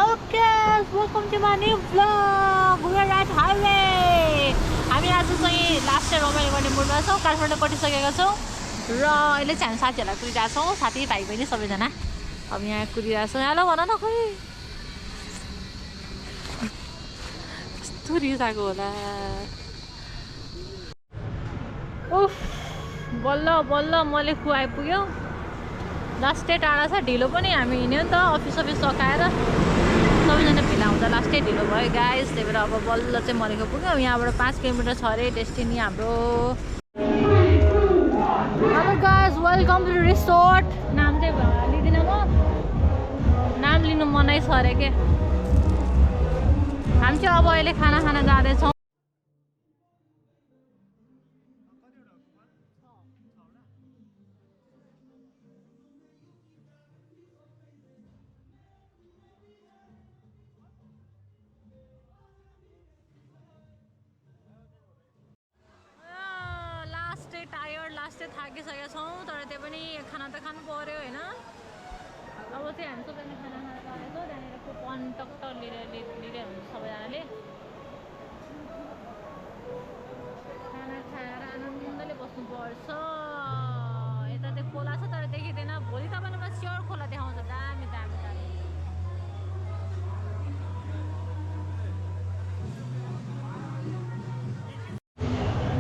Hello guys, welcome to my new vlog. We are at highway. हामी आज चाहिँ last time रमाइलो गर्ने मुडमा छौँ. काठमाडौँ कटिसकेका छौँ र अहिले चाहिँ हामी साथीहरूलाई कुदिरहेका छौँ. साथी भाइ बहिनी सबैजना अब यहाँ कुदिरहेका छौँ. हेलो भन न खोइ कस्तो रिस आएको होला. उफ बल्ल बल्ल मैले आइपुग्यो. लास्टै टाढा छ, ढिलो पनि हामी हिँड्यो नि त. अफिस सकाएर सबैजना ढिला हुँदा लास्टै ढिलो भयो गाइस. त्यही भएर अब बल्ल चाहिँ मरेको पुग्यो. यहाँबाट 5 किलोमिटर छ अरे डेस्टिनी हाम्रो. Hello guys, welcome to resort. नाम चाहिँ लिँदिनँ म, नाम लिनु मनै छ अरे के. हामी चाहिँ अब अहिले खाना खान जाँदैछौँ. लास्टै थाकिसकेका छौँ, तर त्यो पनि खाना त खानु पर्यो होइन. अब चाहिँ हामी सबैजना खाना खान जाँदैछौँ. त्यहाँनिर कुपन टक्क लिएर हुन्छ सबैजनाले. खाना खाएर आनन्दले बस्नुपर्छ. यता चाहिँ खोला छ तर देखिँदैन. भोलि तपाईँलाई स्योर खोला देखाउँछ. दामी दामी दामी.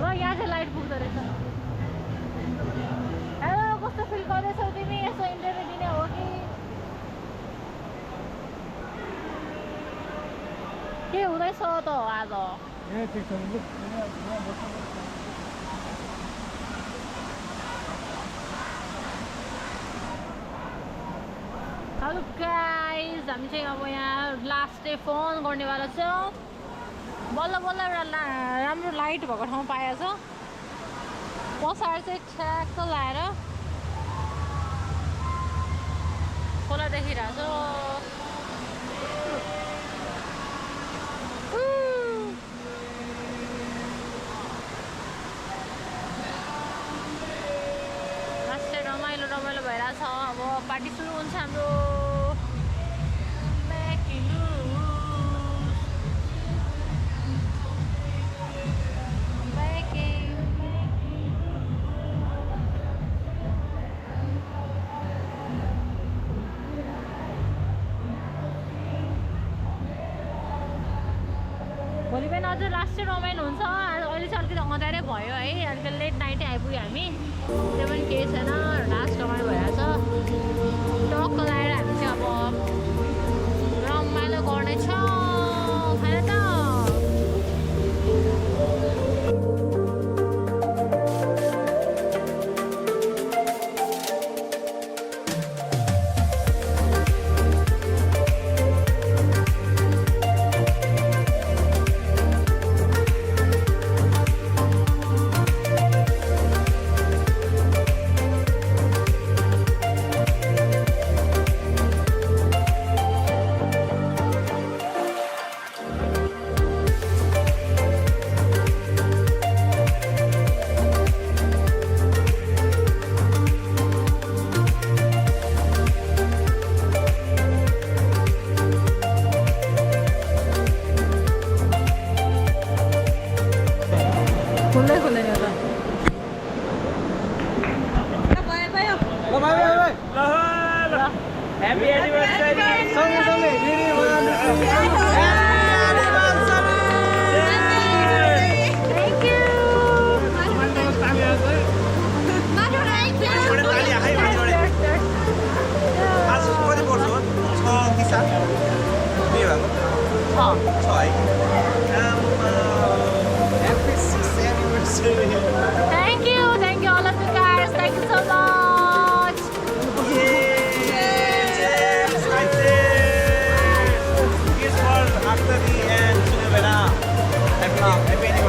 ल यहाँ चाहिँ लाइट पुग्दो रहेछ. कस्तो फिल गर्दैछौ तिमी? यसो इन्टरभ्यू दिने हो कि के हुँदैछ त आज? हेलो गाइस, हामी चाहिँ अब यहाँ लास्ट डे फोन गर्नेवाला छौँ. बल्ल बल्ल एउटा राम्रो लाइट भएको ठाउँ पाएछ. पछाडि चाहिँ ठ्याक्क लाएर खोला देखिरहेछ. लास्टै रमाइलो भइरहेछ. अब पार्टी सुरु हुन्छ हाम्रो. भोलि बिहान अझ लास्टै रमाइलो हुन्छ. अहिले चाहिँ अलिकति अँध्यारै भयो है, अलिकति लेट नाइटै आइपुग्यो हामी. त्यो पनि केही छैन, लास्ट रमाइलो भइरहेछ. टक्क लगाएर हामी चाहिँ अब रमाइलो गर्नेछौँ. खाना त Happy anniversary! Thank you. Happy 6th anniversary! Thank you all of you guys. Thank you so much.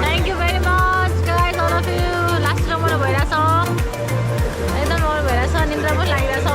Thank you very much guys, all of you. Last रमाइलो भइरहेछ. एकदम रमाइलो भइरहेछ. निन्द्रा पनि लागिरहेछ.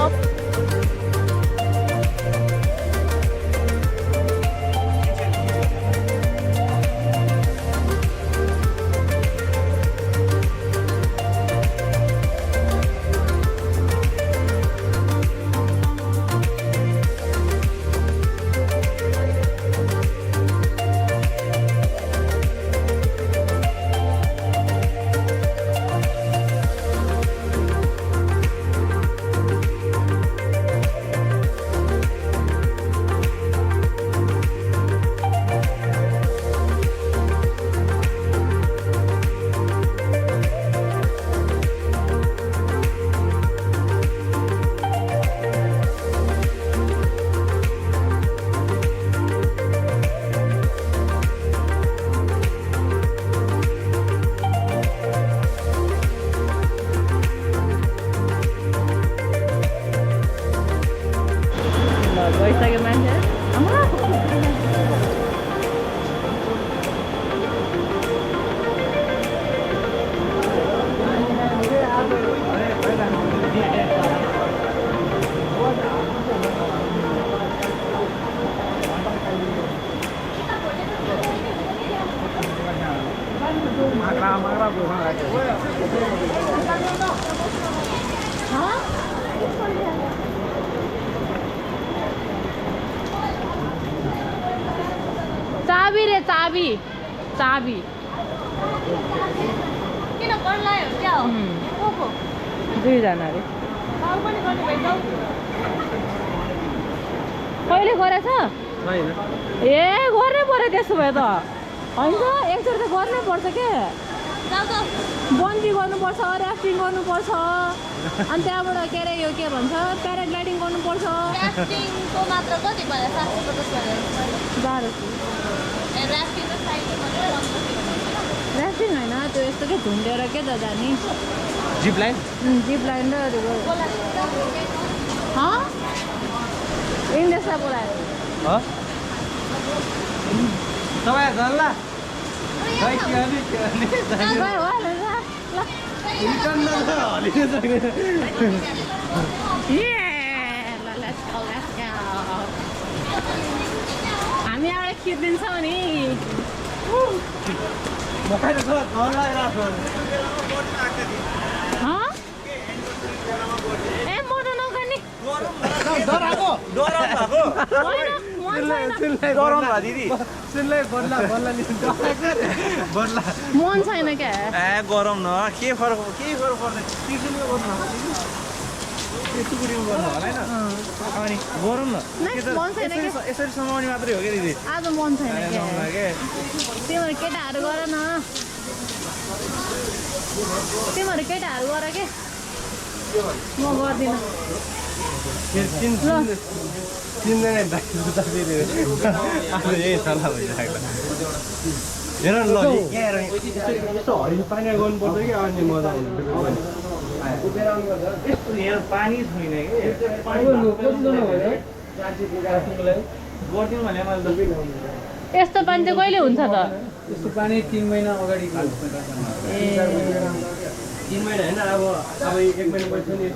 गइसक्यो मान्छे चाबी रे चाबी चाबी किन गर्लायो क्या हो दुईजना रे कहिले गरेछ ए गर्नै पर्यो त्यसो भए त होइन एकचोटि त गर्नै पर्छ के बन्जी गर्नुपर्छ ऱ्याफ्टिङ गर्नुपर्छ अनि त्यहाँबाट के अरे यो के भन्छ प्याराग्लाइडिङ गर्नुपर्छ ऱ्याफ्टिङको मात्र कति भयो 750 ऱ्याफ्टिङ होइन त्यो यस्तो के झुन्डेर के त जाने जिप लाइन र इन्डेसलाई बोलायो तपाईँ झल्ला हामी एउटा खिचिदिन्छौँ नि ए म त नगर्ने मन छैन क्या गरम न के फरक पर्दैन गरम न यसरी समाउने मात्रै हो क्या दिदी आज मन छैन तिमीहरू केटाहरू गर न तिमीहरू केटाहरू गर के म गर्दिनँ यही सल्लाह भइसक्यो हेर न ल यस्तो हरियो पानी गर्नुपर्छ कि अनि मजा आउँछ यहाँ पानी छैन कि यस्तो पानी चाहिँ कहिले हुन्छ त यस्तो पानी 3 महिना अगाडि 3 महिना होइन अब 1 महिना पछि नि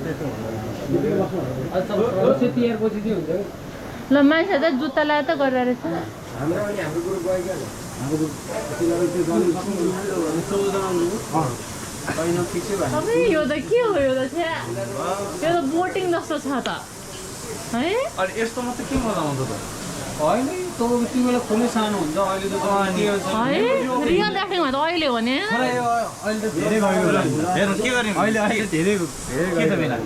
दसैँ तिहार पछि चाहिँ हुन्छ ल मान्छे त जुत्ता लगाएर त गरेर रहेछ हाम्रो ग्रुप गयो क्या यो त के हो यो त यो त बोटिङ जस्तो छ त है अनि यस्तो मात्रै के मजा आउँछ त होइन तपाईँको तिमीलाई खोले सानो हुन्छ अहिले त रियल ऱ्याफ्टिङमा त अहिले हो नि अहिले त धेरै भयो हेर्नु के गर्ने अहिले धेरै के छ बेला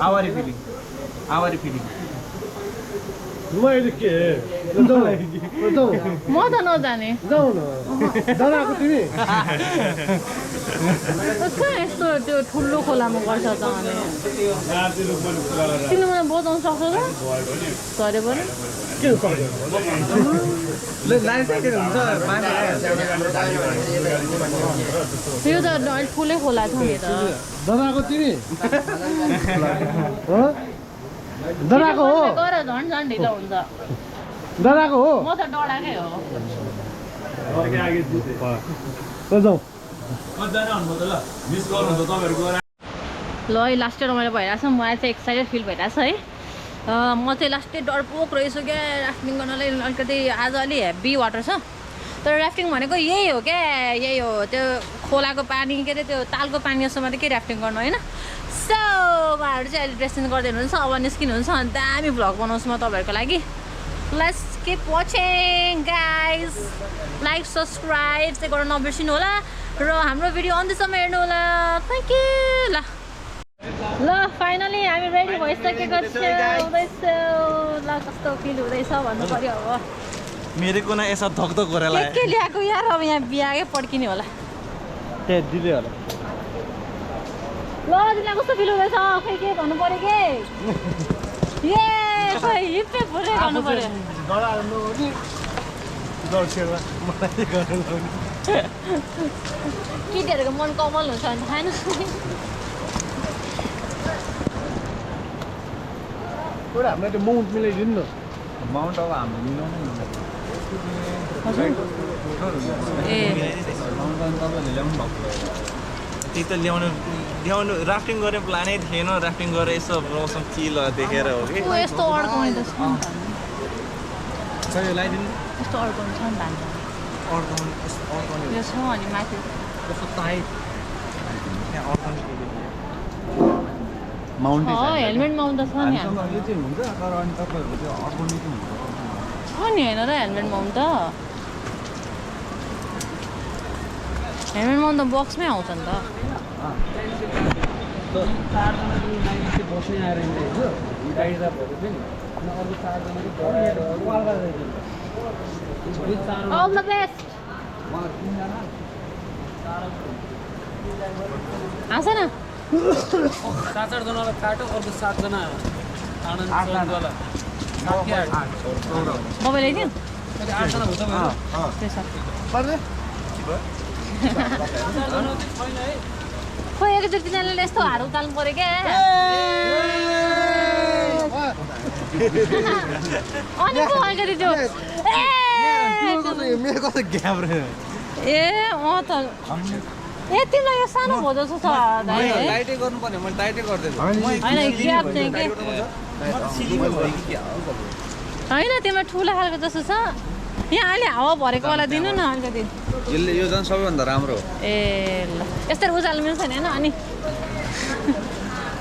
आवारी फिलिङ मैले के म त नजाने जाऊ न जानको तिमी कहाँ यस्तो त्यो ठुलो खोलामा गर्छ त अनि तिमीले मलाई बचाउनु सक्छ त सरे पनि के यो त ठुलै खोला छ नि त दादाको तिमी दादाको हो गर झन् झन् ढिलो हुन्छ दादाको हो म त डराएकै हो ल है लास्ट इयर मैले भइरहेको छ मलाई चाहिँ एक्साइटेड फिल भइरहेको छ है म चाहिँ लास्ट इयर डरपोक रहेछु क्या राफ्टिङ गर्नलाई अलिकति आज अलि हेभी वाटर छ तर राफ्टिङ भनेको यही हो क्या यही हो त्यो खोलाको पानी के अरे त्यो तालको पानी जस्तो मात्रै के राफ्टिङ गर्नु होइन सो उहाँहरू चाहिँ अहिले ड्रेसिङ गर्दै हुनुहुन्छ अब निस्किनुहुन्छ अनि दामी भ्लग बनाउँछु म तपाईँहरूको लागि let's keep watching guys like subscribe चाहिँ गर्न नबिर्सिनु होला र हाम्रो भिडियो अन्त्यसम्म हेर्नु होला थ्याङ्क यू ल फाइनली हामी रेडी भइसकेको हुँदैछ ल कस्तो फिल हुँदैछ भन्नु पर्यो अब मेरो कुना यसो धकधक गरेर के ल्याएको यार अब यहाँ बिहाकै पड्किने होला दिदी होला ल तिमीलाई कस्तो फिल हुँदैछ खै के भन्नु पर्यो के ए खै हिप्पे फुले गर्नु पर्यो केटीहरूको मन कमल हुन्छ भने खानु एउटा हामीलाई त्यो माउन्ट मिलाइदिनु न माउन्ट अब हाम्रो मिलाउनु नि ए माउन्ट तपाईँहरूले ल्याउनु भएको त्यही त ल्याउनु राफ्टिङ गर्ने प्लानै थिएन राफ्टिङ गरेर यसो मौसम चिल देखेर हो कि यस्तो अड्काउने त छ नि त सर यो लगाइदिनु यस्तो अड्काउने छ नि त अर्काउने यो छ अनि माथि कस्तो टाइट त्यहाँ अर्काउने माउन्ट हेलमेट माउन्ट त छ नि यो चाहिँ हुन्छ तर अनि तपाईँहरूको त्यो अर्काउने चाहिँ हुन्छ छ नि होइन र हेलमेट माउन्ट त हेलमेट माउन्ट त बक्समै आउँछ नि त चारजना मान्छे बस्ने आएर हिँड्दै गाइडरहरू पनि अनि अरू चारजना All the best. आउँछ न सात आठजनालाई काट्यो अर्को सातजना आनन्दवाला मोबाइल ल्याइदिउँ आठजना हुन्छ त्यसो पर्ने खोइ एकचोटि तिनीहरूले यस्तो हात उकाल्नु पऱ्यो क्या अनि पो अलिकति त्यो मेरो कस्तो ग्याप रहेछ ए अँ त ए तिमीलाई यो सानो भो जस्तो छ टाइटै गर्नुपर्ने मैले टाइटै गर्दैछु होइन ग्याप चाहिँ के होइन तिम्रो ठुलो खालको जस्तो छ यहाँ अहिले हावा भरेको वाला दिनु न अलिकति यसले यो झन् सबैभन्दा राम्रो हो ए ल यस्तै उचाल्नु मिल्छ नि होइन अनि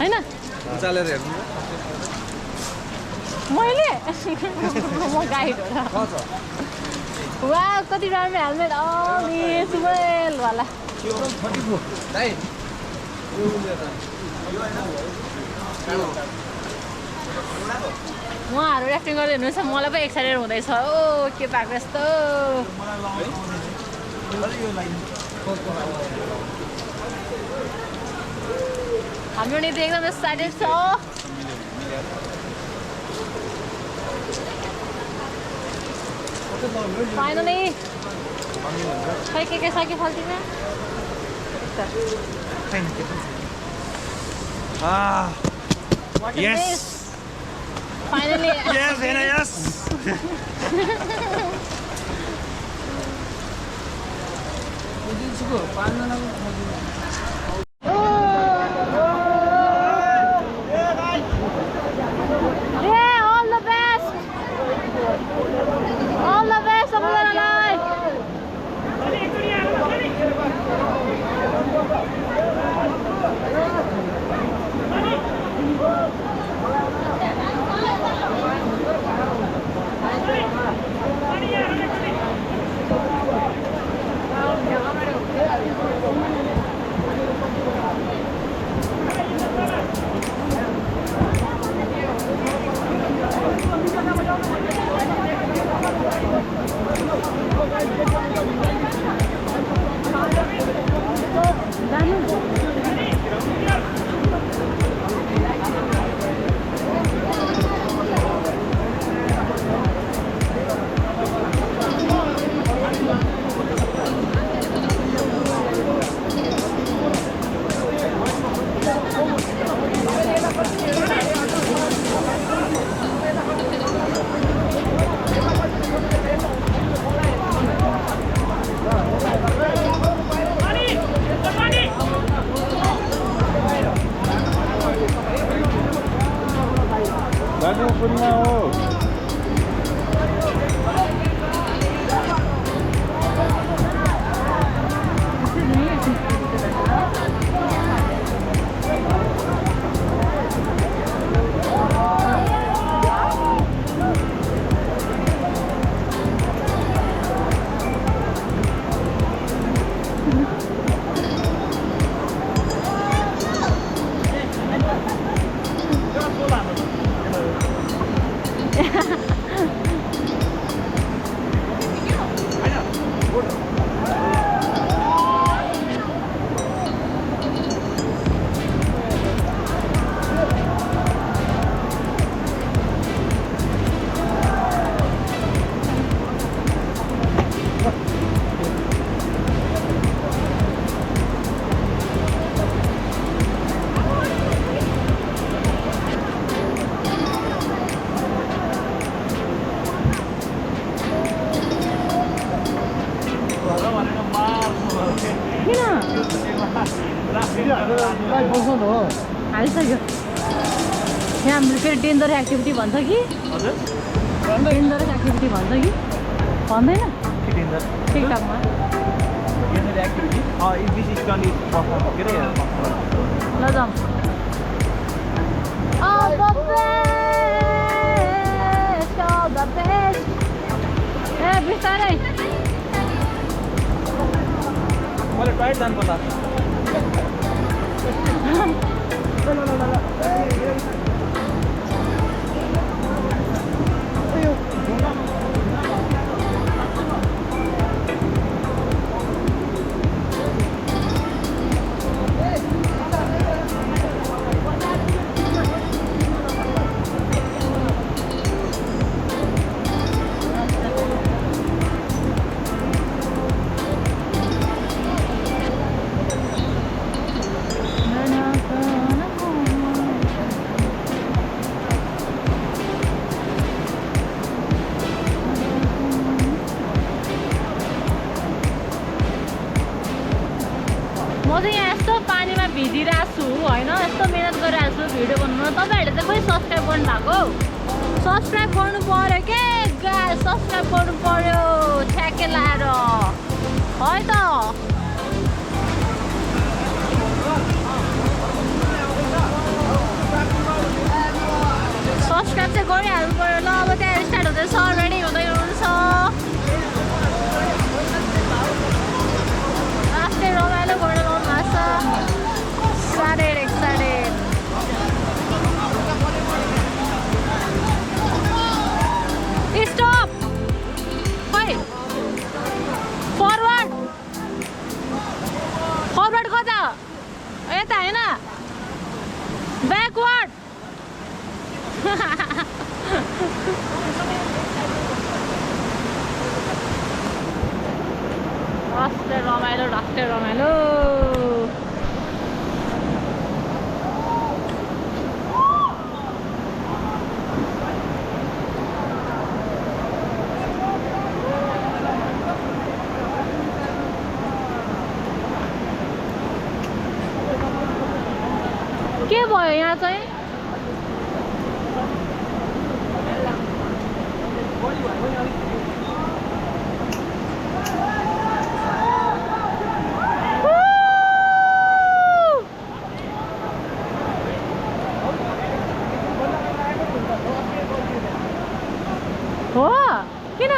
होइन चालेर हेर्नु मैले म गाइड हो वा कति राम्रो हेलमेट सुवेलवाला उहाँहरू ऱ्याफ्टिङ गर्दै हुनुहुन्छ मलाई पो एक्साइटेड हुँदैछ ओ के पाएको यस्तो हाम्रो नीति एकदम एक्साइटेड छ फाइनली खै के सक्यो फल्टिना Yes. Finally. Yes, Hena, yes. Yeah, all the best. All the best, everyone alive. हो हालिसक्यो यहाँ फेरि डेन्जर एक्टिभिटी भन्छ कि हजुर डेन्जरस एक्टिभिटी भन्छ कि भन्दैन के डेन्जर टिकटकमा danger activity it this stunt is perform के अरे ल जाउँ All the best, all the best. बिस्तारै मैले टाइट जानु पर्ला म चाहिँ यहाँ यस्तो पानीमा भिजिरहेको छु होइन यस्तो मिहिनेत गरिरहेको छु भिडियो बनाउनु तपाईँहरूले चाहिँ खोइ सब्सक्राइब गर्नु भएको सब्सक्राइब गर्नु पऱ्यो के गाइस सब्सक्राइब गर्नु पऱ्यो ठ्याक्कै लाएर है त सब्सक्राइब चाहिँ गरिहाल्नु पऱ्यो ल अब त्यहाँ स्टार्ट हुँदैछ रेडी हुँदै हुनुहुन्छ लास्टै रमाइलो गर्न लाउनु भएको छ साह्रै एक्साइटेड स्टप खै फरवर्ड फरवर्ड कता यता होइन ब्याकवर्ड राष्ट्रै रमाइलो के भयो यहाँ चाहिँ हो किन